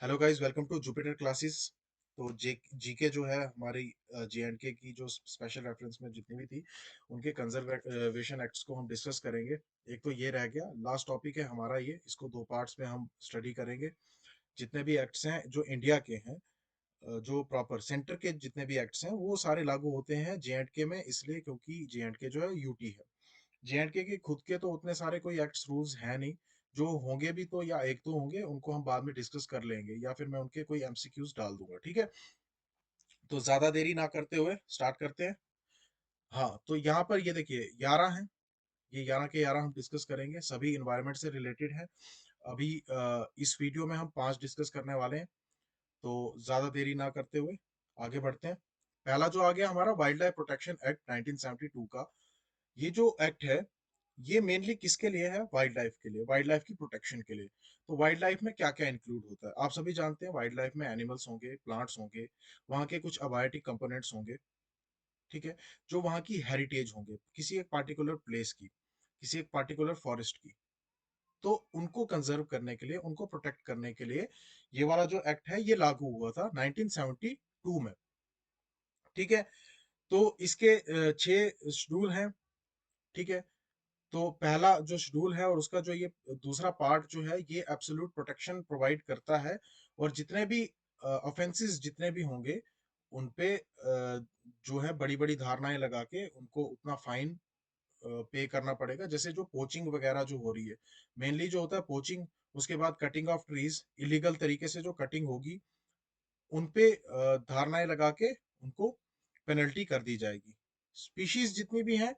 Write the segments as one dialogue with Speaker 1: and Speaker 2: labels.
Speaker 1: Hello guys, welcome to Jupiter classes. तो GK जो है हमारी जेएंडके की जो स्पेशल रेफरेंस में जितनी भी थी उनके कंजर्वेशन एक्ट्स को हम डिस्कस करेंगे। एक तो ये रह गया, लास्ट टॉपिक है हमारा ये, इसको दो पार्ट्स में हम स्टडी करेंगे। जितने भी एक्ट्स हैं जो इंडिया के हैं, जो प्रॉपर सेंटर के जितने भी एक्ट्स हैं वो सारे लागू होते हैं जेएंडके में, इसलिए क्योंकि जेएंडके जो है यूटी है। जेएंडके के खुद के तो उतने सारे कोई एक्ट्स रूल्स हैं नहीं। जो होंगे भी तो या एक दो होंगे, उनको हम बाद में डिस्कस कर लेंगे या फिर मैं उनके कोई एमसीक्यूज डाल दूंगा, ठीक है। तो ज्यादा देरी ना करते हुए स्टार्ट करते हैं। हाँ, तो यहाँ पर ये देखिए 11 हैं। ये 11 के 11 हम डिस्कस करेंगे, सभी इन्वायरमेंट से रिलेटेड है। अभी इस वीडियो में हम 5 डिस्कस करने वाले हैं। तो ज्यादा देरी ना करते हुए आगे बढ़ते हैं। पहला जो आ गया हमारा वाइल्ड लाइफ प्रोटेक्शन एक्ट 1972 का। ये जो एक्ट है ये मेनली किसके लिए है? वाइल्ड लाइफ के लिए, वाइल्ड लाइफ की प्रोटेक्शन के लिए। तो वाइल्ड लाइफ में क्या क्या इंक्लूड होता है आप सभी जानते हैं। वाइल्ड लाइफ में एनिमल्स होंगे, प्लांट्स होंगे, वहाँ के कुछ अबायोटिक कंपोनेंट्स होंगे, ठीक है, जो वहाँ की हेरिटेज होंगे किसी एक पार्टिकुलर प्लेस की, किसी एक पार्टिकुलर फॉरेस्ट की। तो उनको कंजर्व करने के लिए, उनको प्रोटेक्ट करने के लिए ये वाला जो एक्ट है ये लागू हुआ था 1972 में, ठीक है। तो इसके 6 शेड्यूल हैं, ठीक है। तो पहला जो शेड्यूल है और उसका जो ये दूसरा पार्ट जो है ये एब्सोल्यूट प्रोटेक्शन प्रोवाइड करता है। और जितने भी ऑफेंसेस जितने भी होंगे उन पे जो है बड़ी बड़ी धारणाएं लगा के उनको उतना फाइन पे करना पड़ेगा। जैसे जो पोचिंग वगैरह जो हो रही है, मेनली जो होता है पोचिंग, उसके बाद कटिंग ऑफ ट्रीज, इलीगल तरीके से जो कटिंग होगी उन पे धारणाएं लगा के उनको पेनल्टी कर दी जाएगी। स्पीशीज जितनी भी हैं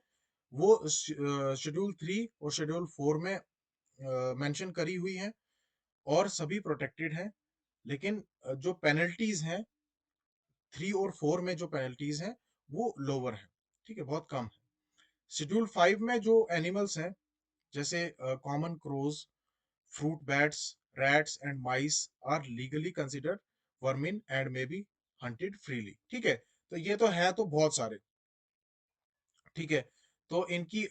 Speaker 1: वो शेड्यूल 3 और शेड्यूल 4 में मेंशन करी हुई हैं और सभी प्रोटेक्टेड हैं। लेकिन जो पेनल्टीज हैं 3 और 4 में, जो पेनल्टीज हैं वो लोअर हैं, ठीक है, बहुत कम है। शेड्यूल 5 में जो एनिमल्स हैं, जैसे common crows, fruit bats, rats and mice are legally considered vermin and may be hunted freely, ठीक है। तो ये तो है तो बहुत सारे, ठीक है। तो इनकी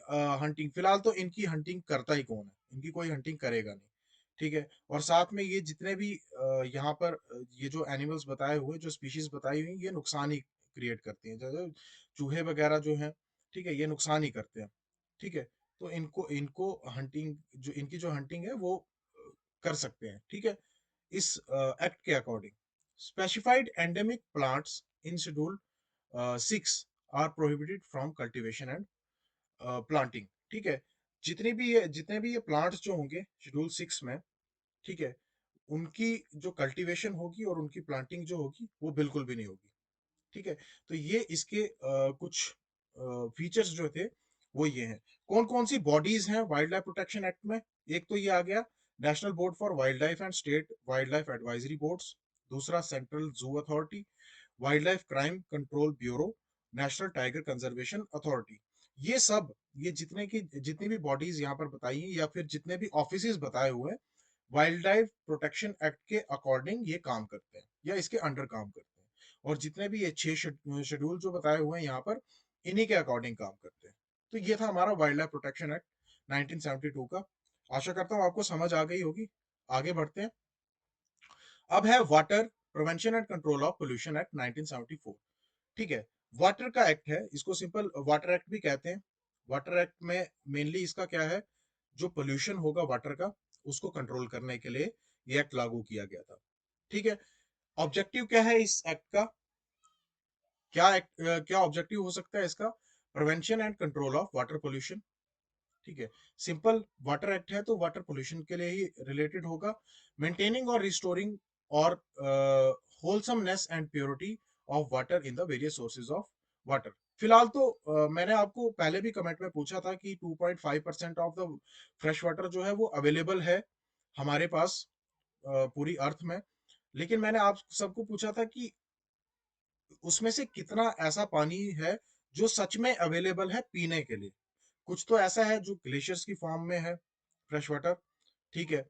Speaker 1: हंटिंग, फिलहाल तो इनकी हंटिंग करता ही कौन है? इनकी कोई हंटिंग करेगा नहीं, ठीक है। और साथ में ये जितने भी यहाँ पर ये जो एनिमल्स बताए हुए, जो स्पीशीज बताई हुई, ये नुकसान ही क्रिएट करती हैं। जैसे चूहे वगैरह जो हैं, ठीक है, ये नुकसान ही करते हैं, ठीक है। तो इनको इनको हंटिंग, जो इनकी जो हंटिंग है वो कर सकते हैं, ठीक है, इस एक्ट के according. Specified endemic plants in schedule 6 are prohibited from cultivation and planting, ठीक है। जितने भी ये प्लांट्स जो होंगे शेड्यूल 6 में, ठीक है, उनकी जो कल्टीवेशन होगी और उनकी प्लांटिंग जो होगी वो बिल्कुल भी नहीं होगी, ठीक है। तो ये इसके कुछ फीचर्स जो थे वो ये हैं। कौन कौन सी बॉडीज हैं वाइल्ड लाइफ प्रोटेक्शन एक्ट में? एक तो ये आ गया national board for wild life and state wild life advisory boards. दूसरा central zoo authority, wild life crime control bureau, national tiger conservation authority. ये सब, ये जितनी भी बॉडीज यहाँ पर बताई हैं या फिर जितने भी ऑफिस बताए हुए हैं, वाइल्ड लाइफ प्रोटेक्शन एक्ट के अकॉर्डिंग ये काम करते हैं या इसके अंडर काम करते हैं। और जितने भी ये 6 शेड्यूल जो बताए हुए हैं यहाँ पर, इन्हीं के अकॉर्डिंग काम करते हैं। तो ये था हमारा वाइल्ड लाइफ प्रोटेक्शन एक्ट 1972 का। आशा करता हूँ आपको समझ आ गई होगी। आगे बढ़ते हैं। अब है water prevention and control of pollution act 1974, ठीक है। वाटर का एक्ट है, इसको सिंपल वाटर एक्ट भी कहते हैं। वाटर एक्ट में मेनली इसका क्या है, जो पोल्यूशन होगा वाटर का उसको कंट्रोल करने के लिए ये एक्ट लागू किया गया था, ठीक है। ऑब्जेक्टिव क्या है इस एक्ट का? क्या ऑब्जेक्टिव हो सकता है इसका? Prevention and control of water pollution, ठीक है। सिंपल वाटर एक्ट है तो वाटर पोल्यूशन के लिए ही रिलेटेड होगा। मेंटेनिंग और रिस्टोरिंग और wholesomeness and purity of water in the various sources of water. फिलहाल तो मैंने आपको पहले भी कमेंट में पूछा था कि 2.5% ऑफ द फ्रेश वाटर जो है वो अवेलेबल है हमारे पास पूरी अर्थ में। लेकिन मैंने आप सबको पूछा था कि उसमें से कितना ऐसा पानी है जो सच में अवेलेबल है पीने के लिए। कुछ तो ऐसा है जो ग्लेशियर्स की फॉर्म में है फ्रेश वाटर, ठीक है,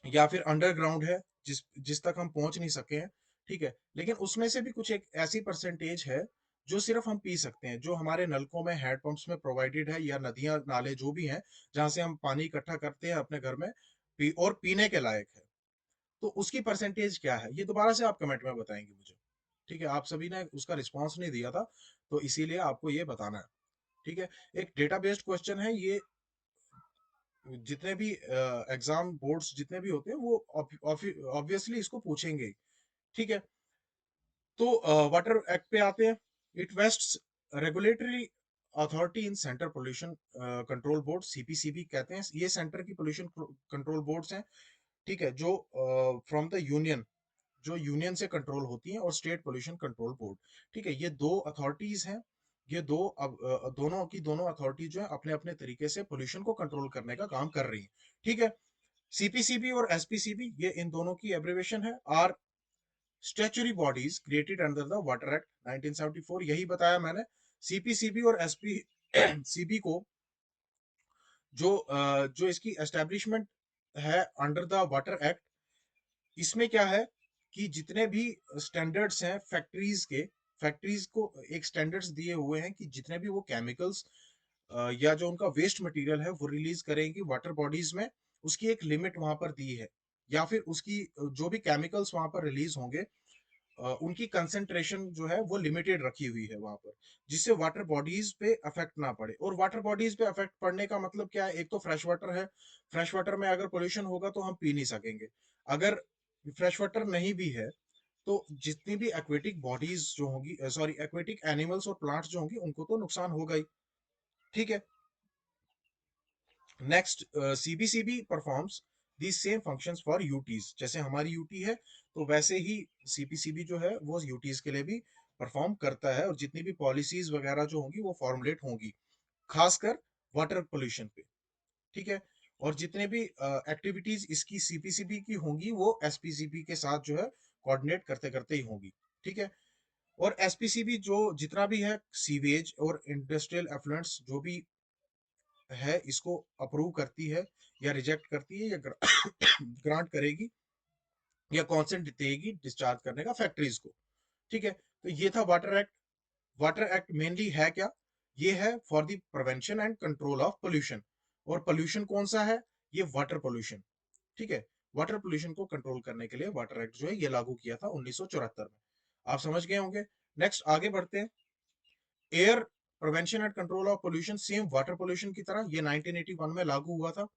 Speaker 1: या फिर अंडरग्राउंड है जिस जिस तक हम पहुंच नहीं सके हैं, ठीक है। लेकिन उसमें से भी कुछ एक ऐसी परसेंटेज है जो सिर्फ हम पी सकते हैं, जो हमारे नलकों में, हैंडपंप्स में प्रोवाइडेड है, या नदियां नाले जो भी हैं जहां से हम पानी इकट्ठा करते हैं अपने घर में, और पीने के लायक है। तो उसकी परसेंटेज क्या है, ये दोबारा से आप कमेंट में बताएंगे मुझे। ठीक है, आप सभी ने उसका रिस्पॉन्स नहीं दिया था, तो इसीलिए आपको ये बताना है। ठीक है, एक डेटा बेस्ड क्वेश्चन है ये, जितने भी एग्जाम बोर्ड्स जितने भी होते हैं वो ऑब्वियसली इसको पूछेंगे। ठीक है, तो वाटर एक्ट पे आते हैं। It wastes regulatory authority in centre pollution control board, CPCB कहते हैं, ये सेंटर की पोल्यूशन कंट्रोल बोर्ड्स हैं। ठीक है, जो फ्रॉम द यूनियन, जो यूनियन से कंट्रोल होती हैं, और स्टेट पोल्यूशन कंट्रोल बोर्ड। ठीक है, ये दो अथॉरिटीज हैं। ये दो अब दोनों की दोनों अथॉरिटी जो है अपने अपने तरीके से पोल्यूशन को कंट्रोल करने का काम कर रही है। ठीक है, सीपीसीबी और एसपीसीबी, ये इन दोनों की एब्रिवेशन है, are statutory bodies created under the water act 1974। यही बताया मैंने। सीपीसीबी और एसपीसीबी को जो इसकी एस्टेब्लिशमेंट है अंडर द वाटर एक्ट, इसमें क्या है कि जितने भी स्टैंडर्ड्स हैं फैक्ट्रीज के, फैक्ट्रीज को एक स्टैंडर्ड्स दिए हुए हैं कि जितने भी वो केमिकल्स या जो उनका वेस्ट मटेरियल है वो रिलीज करेंगी वाटर बॉडीज में, उसकी एक लिमिट वहां पर दी है। या फिर उसकी जो भी केमिकल्स वहां पर रिलीज होंगे, उनकी कंसेंट्रेशन जो है वो लिमिटेड रखी हुई है वहां पर, जिससे वाटर बॉडीज पे अफेक्ट ना पड़े। और वाटर बॉडीज पे अफेक्ट पड़ने का मतलब क्या है, एक तो फ्रेश वाटर है, फ्रेश वाटर में अगर पोल्यूशन होगा तो हम पी नहीं सकेंगे। अगर फ्रेश वाटर नहीं भी है, तो जितनी भी एक्वेटिक बॉडीज जो होंगी, सॉरी एक्वेटिक एनिमल्स और प्लांट्स जो होंगी, उनको तो नुकसान होगा ही। ठीक है, next, CPCB performs the same functions for UTs. जैसे हमारी यूटी है, तो वैसे ही सीपीसीबी जो है वो यूटीज के लिए भी परफॉर्म करता है, और जितनी भी पॉलिसीज वगैरह जो होंगी वो फॉर्मुलेट होंगी, खासकर वाटर पोल्यूशन पे। ठीक है, और जितने भी एक्टिविटीज इसकी सीपीसीबी की होंगी वो एसपीसीबी के साथ जो है कोऑर्डिनेट करते करते ही होंगी। ठीक है, और एसपीसीबी जो जितना भी है सीवेज और इंडस्ट्रियल एफ्लुएंट्स जो भी है, इसको अप्रूव करती है या रिजेक्ट करती है, या ग्रांट करेगी या कॉन्सेंट देगी डिस्चार्ज करने का फैक्ट्रीज को। ठीक है, तो ये था water act. Water act mainly है क्या, ये है for the prevention and control of pollution. और पोल्यूशन कौन सा है, ये वाटर पोल्यूशन। ठीक है, वाटर पोल्यूशन को कंट्रोल करने के लिए वाटर एक्ट जो है ये लागू किया था 1974 में। आप समझ गए होंगे। नेक्स्ट आगे बढ़ते हैं। Air prevention and control of pollution, same water pollution की तरह ये 1981 में लागू हुआ था।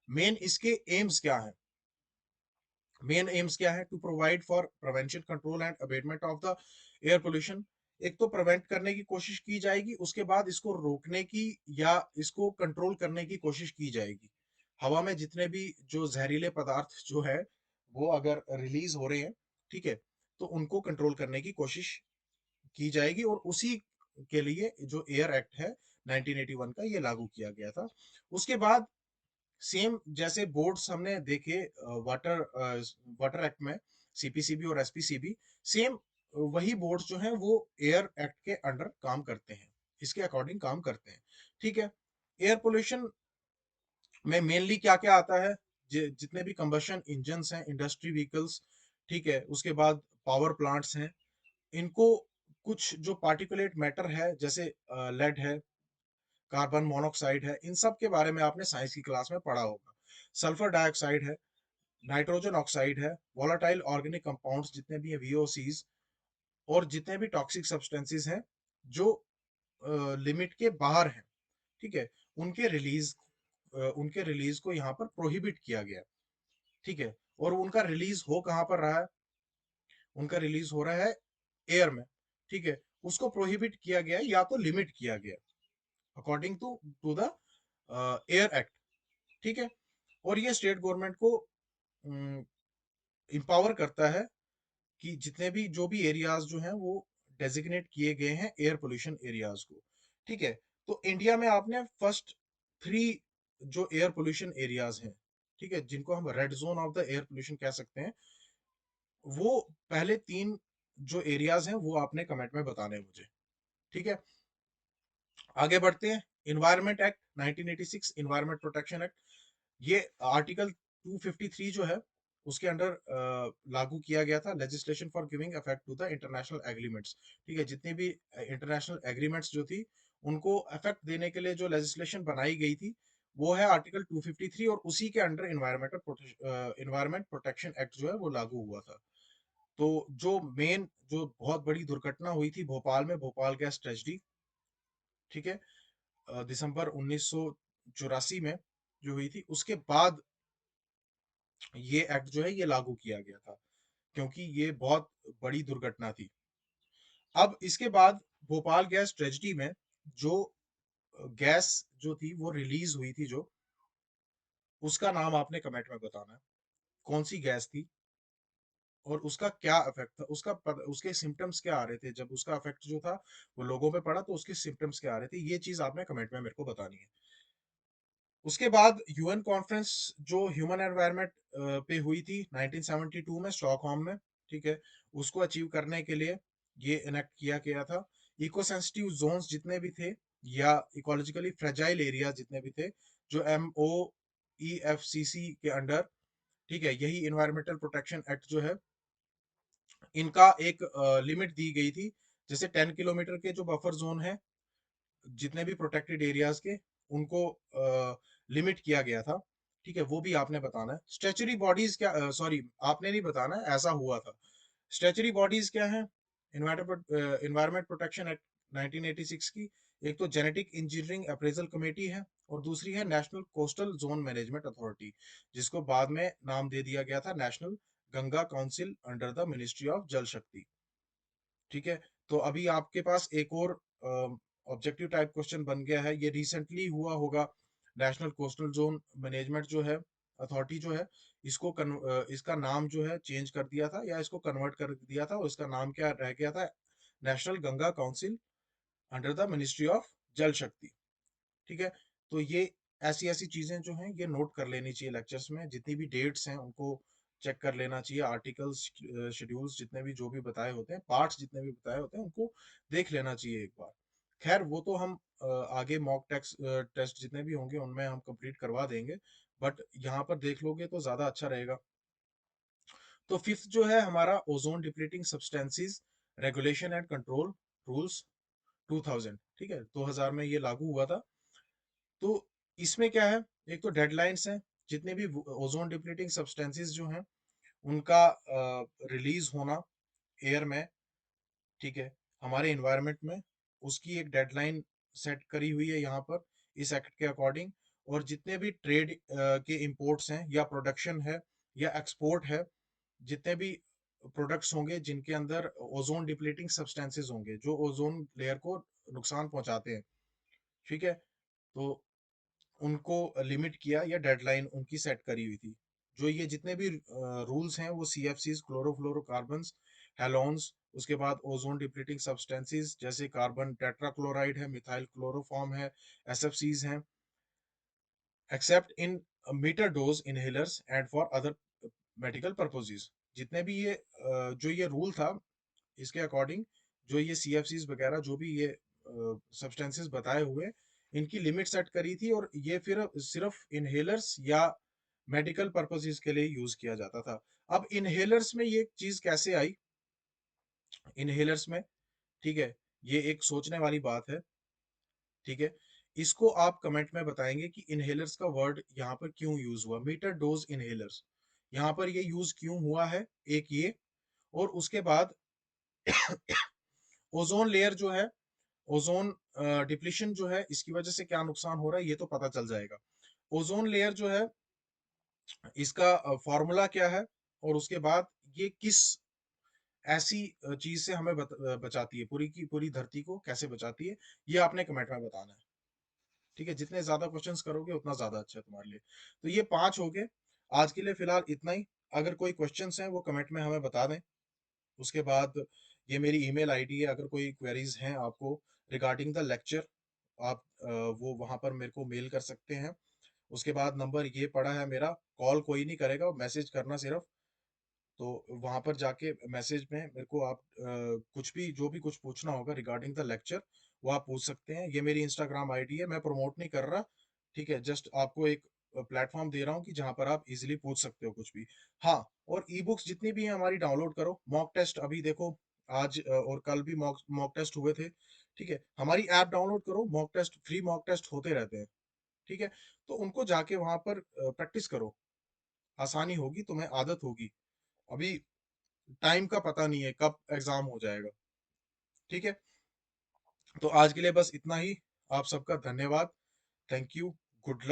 Speaker 1: मेन इसके एम्स क्या है, मेन एम्स क्या है, to provide for prevention control and abatement of the air pollution. एक तो प्रिवेंट करने की कोशिश की जाएगी, उसके बाद इसको रोकने की या इसको कंट्रोल करने की कोशिश की जाएगी। हवा में जितने भी जो जहरीले पदार्थ जो है वो अगर रिलीज हो रहे हैं, ठीक है, तो उनको कंट्रोल करने की कोशिश की जाएगी, और उसी के लिए जो एयर एक्ट है 1981 का ये लागू किया गया था। उसके बाद सेम जैसे बोर्ड्स हमने देखे वाटर वाटर एक्ट में, सीपीसीबी और एसपीसीबी, सेम वही बोर्ड्स जो हैं वो एयर एक्ट के अंडर काम करते हैं, इसके अकॉर्डिंग काम करते हैं। ठीक है, एयर पोल्यूशन में मेनली क्या क्या आता है, जितने भी कंबशन इंजन्स हैं, इंडस्ट्री व्हीकल्स, ठीक है, उसके बाद पावर प्लांट्स हैं, इनको कुछ जो पार्टिकुलेट मैटर है, जैसे लेड है, कार्बन मोनोऑक्साइड है, इन सब के बारे में आपने साइंस की क्लास में पढ़ा होगा। सल्फर डाइऑक्साइड है, नाइट्रोजन ऑक्साइड है, वोलाटाइल ऑर्गेनिक कंपाउंड्स जितने भी है, वीओसीज, और जितने भी टॉक्सिक सब्सटेंसेस हैं जो लिमिट के बाहर हैं, ठीक है, उनके रिलीज उनके रिलीज को यहाँ पर प्रोहिबिट किया गया। ठीक है, और उनका रिलीज हो कहाँ पर रहा है, उनका रिलीज हो रहा है एयर में। ठीक है, उसको प्रोहिबिट किया गया या तो लिमिट किया गया according to the air act. ठीक है, और ये स्टेट गवर्नमेंट को इंपावर करता है कि जितने भी जो भी एरियाज जो हैं वो डेजिग्नेट किए गए हैं एयर पोल्यूशन एरियाज को। ठीक है, तो इंडिया में आपने फर्स्ट 3 जो एयर पोल्यूशन एरियाज हैं, ठीक है, जिनको हम red zone of the air pollution कह सकते हैं, वो पहले 3 जो एरियाज हैं वो आपने कमेंट में बताने हैं मुझे। ठीक है, आगे बढ़ते हैं। Environment act 1986, environment protection act, ये आर्टिकल 253 जो है उसके अंडर लागू किया गया था, legislation for giving effect to the international agreements. ठीक है, जितनी भी इंटरनेशनल एग्रीमेंट्स जो थी उनको इफेक्ट देने के लिए जो लेजिस्लेशन बनाई गई थी, वो है आर्टिकल 253, और उसी के अंडर इन्वायरमेंट प्रोटेक्शन एक्ट जो है वो लागू हुआ था। तो जो बहुत बड़ी दुर्घटना हुई थी भोपाल में, भोपाल गैस ट्रेजेडी, ठीक है, दिसंबर 1984 में जो हुई थी, उसके बाद ये एक्ट जो है ये लागू किया गया था, क्योंकि ये बहुत बड़ी दुर्घटना थी। अब इसके बाद भोपाल गैस ट्रेजेडी में जो गैस जो थी वो रिलीज हुई थी, जो उसका नाम आपने कमेंट में बताना है, कौन सी गैस थी और उसका क्या इफेक्ट था, उसके सिम्टम्स क्या आ रहे थे, जब उसका इफेक्ट जो था वो लोगों पे पड़ा तो उसके सिम्टम्स क्या आ रहे थे, ये चीज आपने कमेंट में मेरे को बतानी है। उसके बाद यूएन कॉन्फ्रेंस जो ह्यूमन एनवायरनमेंट पे हुई थी 1972 में स्टॉकहोम में, ठीक है, उसको अचीव करने के लिए ये इनेक्ट किया गया था। इको सेंसिटिव जोन्स जितने भी थे या इकोलॉजिकली फ्रेजाइल एरिया जितने भी थे, जो MOEFCC के अंडर, ठीक है, यही इन्वायरमेंटल प्रोटेक्शन एक्ट जो है, इनका एक लिमिट दी गई थी। जैसे 10 किलोमीटर के जो बफर जोन है जितने भी प्रोटेक्टेड एरियाज के, उनको लिमिट किया गया था, ठीक है, वो भी आपने बताना है। स्टैच्यूटरी बॉडीज क्या, सॉरी आपने नहीं बताना है, ऐसा हुआ था। स्टैच्यूटरी बॉडीज क्या है इन्वायरमेंट प्रोटेक्शन एक्ट 1986 की? एक तो जेनेटिक इंजीनियरिंग अप्रेजल कमेटी है, और दूसरी है national coastal zone management authority, जिसको बाद में नाम दे दिया गया था national Ganga council under the ministry of जल शक्ति, ठीक है। तो अभी आपके पास एक और ऑब्जेक्टिव टाइप क्वेश्चन बन गया है, ये रिसेंटली हुआ होगा। नेशनल कोस्टल जोन मैनेजमेंट जो है अथॉरिटी जो है, इसका नाम जो है चेंज कर दिया था, या इसको कन्वर्ट कर दिया था, और इसका नाम क्या रह गया था, national Ganga council under the ministry of जल शक्ति, ठीक है। तो ये ऐसी ऐसी चीजें जो हैं ये नोट कर लेनी चाहिए लेक्चर्स में, जितनी भी डेट्स हैं उनको चेक कर लेना चाहिए, आर्टिकल्स शेड्यूल्स जितने भी जो भी बताए होते हैं, पार्ट्स जितने भी बताए होते हैं, उनको देख लेना चाहिए एक बार। खैर वो तो हम आगे मॉक टेस्ट जितने भी होंगे उनमें हम कंप्लीट करवा देंगे, बट यहाँ पर देख लोगे तो ज्यादा अच्छा रहेगा। तो फिफ्थ जो है हमारा ozone depleting substances regulation and control rules 2000, ठीक है, 2000 में ये लागू हुआ था। तो इसमें क्या है, एक तो डेडलाइंस हैं, जितने भी ओजोन डिप्लीटिंग सब्सटेंसेस जो हैं उनका रिलीज होना एयर में, ठीक है, हमारे इन्वायरमेंट में, उसकी एक डेडलाइन सेट करी हुई है यहाँ पर इस एक्ट के अकॉर्डिंग। और जितने भी ट्रेड के इंपोर्ट्स हैं या प्रोडक्शन है या एक्सपोर्ट है, जितने भी प्रोडक्ट्स होंगे जिनके अंदर ओजोन डिप्लीटिंग सब्सटेंसेस होंगे जो ओजोन लेयर को नुकसान पहुंचाते हैं, ठीक है, तो उनको लिमिट किया या डेडलाइन उनकी सेट करी हुई थी। जो ये जितने भी रूल्स हैं वो CFCs, क्लोरोफ्लोरोकार्बन्स, हेलोन्स, उसके बाद ओजोन डिप्लीटिंग सब्सटेंसेस जैसे कार्बन टेट्राक्लोराइड है, मिथाइल क्लोरोफॉर्म है, SFCs हैं, except in meter dose inhalers and for other medical purposes. जितने भी ये जो ये रूल था, इसके अकॉर्डिंग जो ये CFCs वगैरह जो भी ये सब्सटेंसेस बताए हुए, इनकी लिमिट सेट करी थी, और ये फिर सिर्फ इनहेलर्स या मेडिकल पर्पसेस के लिए यूज किया जाता था। अब इनहेलर्स में ये चीज कैसे आई, इनहेलर्स में, ठीक है, ये एक सोचने वाली बात है, ठीक है। इसको आप कमेंट में बताएंगे कि इनहेलर्स का वर्ड यहाँ पर क्यों यूज हुआ, मीटर डोज इनहेलर्स यहाँ पर ये यूज क्यों हुआ है, एक ये। और उसके बाद ओजोन लेयर जो है, ओजोन डिप्लीशन जो है, इसकी वजह से क्या नुकसान हो रहा है ये तो पता चल जाएगा। ओजोन लेयर जो है, इसका फॉर्मूला क्या है, और उसके बाद ये किस ऐसी चीज से हमें बचाती है, पूरी की पूरी धरती को कैसे बचाती है, ये आपने कमेंट में बताना है, ठीक है। जितने ज्यादा क्वेश्चंस करोगे उतना ज्यादा अच्छा है तुम्हारे लिए। तो ये 5 हो गए आज के लिए, फिलहाल इतना ही। अगर कोई क्वेश्चंस हैं वो कमेंट में हमें बता दें। उसके बाद ये मेरी ईमेल आईडी है, अगर कोई क्वेरीज हैं आपको रिगार्डिंग द लेक्चर, आप वो वहां पर मेरे को मेल कर सकते हैं। उसके बाद नंबर ये पड़ा है मेरा, कॉल कोई नहीं करेगा, मैसेज करना सिर्फ। तो वहां पर जाके मैसेज में मेरे को आप कुछ भी जो भी कुछ पूछना होगा रिगार्डिंग द लेक्चर वो आप पूछ सकते हैं। ये मेरी इंस्टाग्राम आईडी है, मैं प्रमोट नहीं कर रहा, ठीक है, जस्ट आपको एक प्लेटफॉर्म दे रहा हूँ कि जहाँ पर आप इजीली पूछ सकते हो कुछ भी। हाँ, और ई बुक्स जितनी भी हैं हमारी डाउनलोड करो, मॉक टेस्ट अभी देखो, आज और कल भी मॉक मॉक टेस्ट हुए थे, ठीक है, हमारी ऐप डाउनलोड करो, mock test free mock test होते रहते हैं, ठीक है? तो उनको जाके वहां पर प्रैक्टिस करो, आसानी होगी, तुम्हें आदत होगी। अभी टाइम का पता नहीं है कब एग्जाम हो जाएगा। ठीक है, तो आज के लिए बस इतना ही। आप सबका धन्यवाद। Thank you. Good luck.